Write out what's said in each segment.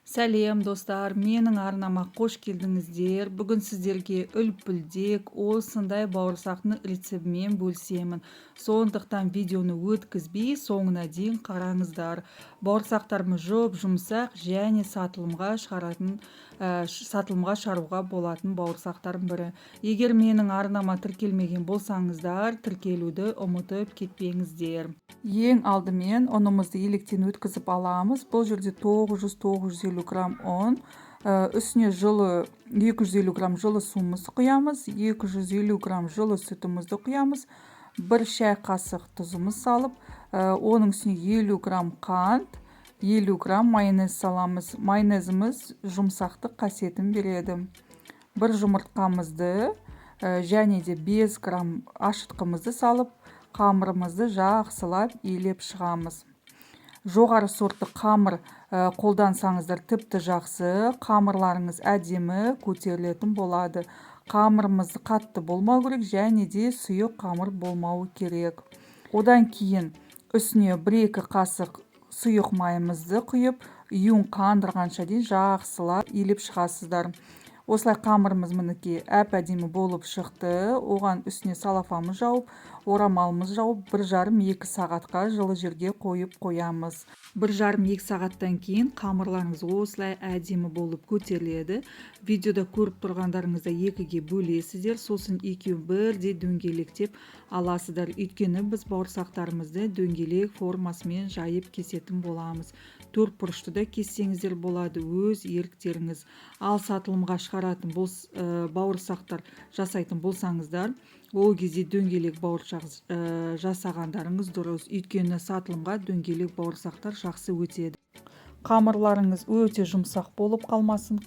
Сәлем достар, менің арнама қош келдіңіздер. Бүгін сіздерге үлпілдек, осындай бауырсақтың рецебімен бөлісемін. Сондықтан видеоны өткізбей соңына дейін қараңыздар. Бауырсақтарымыз жұп-жұмсақ және сатылымға шығаруға болатын бауырсақтардың бірі. Егер менің арнама тіркелмеген болсаңыздар, тіркелуді ұмытып кетпеңіздер. Ең алдымен ұнымызды електен өткізіп аламыз. Бұл жерде 900-950 грамм ұн, үстіне 250 грамм жылы суымызды құямыз, 250 грамм жылы сүтімізді құямыз, 1 шай қасық тұзымыз салып, оның үстіне 50 грамм қант, 50 грамм майонез саламыз. Майонезіміз жұмсақтық қасиетін береді. 1 жұмыртқамызды және де 5 грамм ашытқымызды салып, қамырымызды жақсылап илеп шығамыз. Жоғары сортты қамыр қолдансаңыздар тіпті жақсы, қамырларыңыз әдемі көтерілетін болады. Қамырымызды қатты болмау керек және де сұйық қамыр болмауы керек. Одан кейін үстіне 1-2 қасық сұйық майымызды құйып, үйін қандырғанша дейін жақсылап илеп шығасыздар. Осылай қамырымыз мінекей әп-әдемі болып шықты. Оған үстіне салафанымыз жауып, орамалымыз жауып, 1,5-2 сағатқа жылы жерге қойып қоямыз. 1,5-2 сағаттан кейін қамырларыңыз осылай әдемі болып көтеріледі. Видеода көріп тұрғандарыңызда 2-ге бөлесіздер, сосын екеуін бірдей дөңгелектеп аласыздар. Өйткені біз бауырсақтарымызды дөңгелек формасымен жайып кесетін боламыз. 4 бұрышты да кессеңіздер болады, өз еріктеріңіз. Ал сатылымға шығаратын бауырсақтар жасайтын болсаңыздар, ол кезде дөңгелек бауырсақ жасағандарыңыз дұрыс. Өйткені сатылымға дөңгелек бауырсақтар жақсы өтеді. Қамырларыңыз өте жұмсақ болып қалмасын,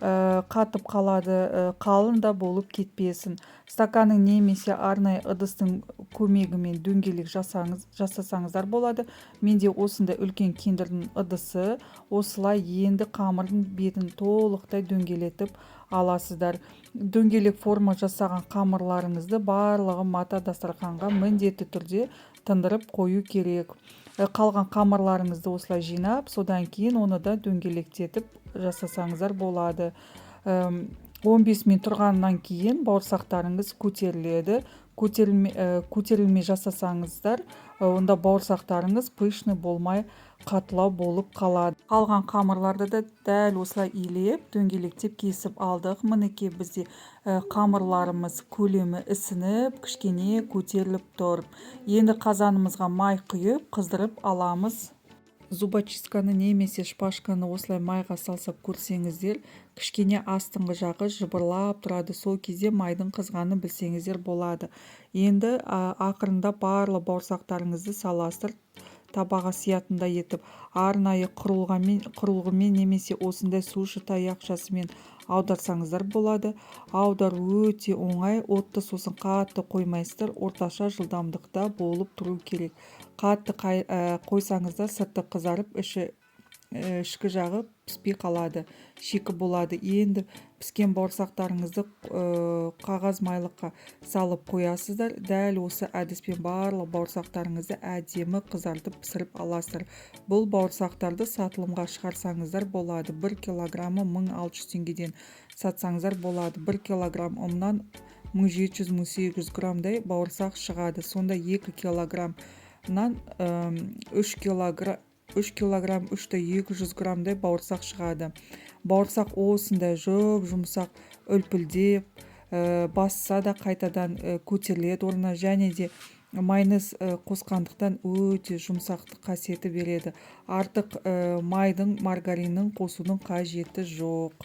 қатып қалады, қалың да болып кетпесін. Стаканның немесе арнайы ыдыстың көмегімен дөңгелек жасасаңыздар болады. Менде осындай үлкен киндердің ыдысы. Осылай енді қамырдың бетін толықтай дөңгелетіп аласыздар. Дөңгелек форма жасаған қамырларыңызды барлығы мата дастарханға міндетті түрде тындырып қою керек. Қалған қамырларыңызды осылай жинап, содан кейін оны да дөңгелектетіп жасасаңыздар болады. 15 минут тұрғаннан кейін бауырсақтарыңыз көтеріледі. Көтерілмей жасасаңыздар, онда бауырсақтарыңыз пышный болмай қатылау болып қалады. Қалған қамырларды да дәл осылай илеп, дөңгелектеп кесіп алдық. Мінекей бізде қамырларымыз көлемі ісініп, кішкене көтеріліп тұр. Енді қазанымызға май құйып, қыздырып аламыз. Зубочистканы немесе шпажканы осылай майға салсап көрсеңіздер, кішкене астыңғы жағы жыбырлап тұрады. Сол кезде майдың қызғанын білсеңіздер болады. Енді ақырында барлық бауырсақтарыңызды саласыздар, табаға сиятындай етіп, арнайы құрылғымен немесе осындай сушы таяқшасымен аударсаңыздар болады. Аудару өте оңай, отты сосын қатты қоймайсыздар, орташа жылдамдықта болып тұру керек. Қатты қойсаңыздар сырты қызарып, ішкі жағы піспей қалады, шикі болады. Енді піскен бауырсақтарыңызды қағаз майлыққа салып қоясыздар. Дәл осы әдіспен барлық бауырсақтарыңызды әдемі қызартып пісіріп аласыздар. Бұл бауырсақтарды сатылымға шығарсаңыздар болады. 1 килограммы 1600 теңгеден сатсаңыздар болады. 1 килограмм ұннан 1700-1800 граммдай бауырсақ шығады. Сонда 2 килограммнан 3 килограмм 300-200 граммдай бауырсақ шығады. Бауырсақ осындай жұмсақ үлпілдеп, басса да қайтадан көтеріледі орнына, және де майонез қосқандықтан өте жұмсақтық қасиеті береді. Артық майдың, маргариннің қосудың қажеті жоқ.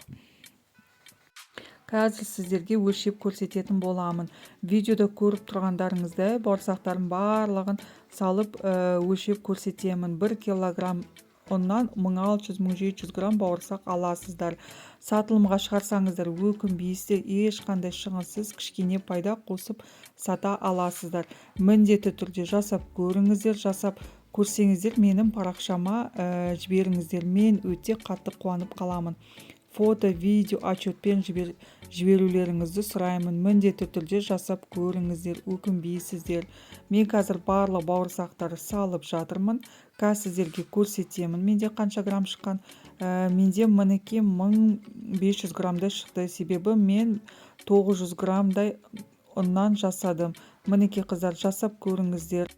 Қазір сіздерге өлшеп көрсететін боламын. Видеода көріп тұрғандарыңыздай бауырсақтардың барлығын салып өлшеп көрсетемін. 1 килограмм ұннан 1600-1700 грамм бауырсақ аласыздар. Сатылымға шығарсаңыздар өкінбейсіздер, ешқандай шығынсыз кішкене пайда қосып сата аласыздар. Міндетті түрде жасап көріңіздер, жасап көрсеңіздер менің парақшама жіберіңіздер. Мен өте қатты қуанып қаламын. Фото, видео, отчетпен жіберулеріңізді сұраймын. Міндетті түрде жасап көріңіздер, өкінбейсіздер. Мен қазір барлық бауырсақтарды салып жатырмын. Қазір сіздерге көрсетемін менде қанша грамм шыққан. менде мінекей 1500 граммдай шықты, себебі мен 900 граммдай ұннан жасадым. Мінекей қыздар, жасап көріңіздер.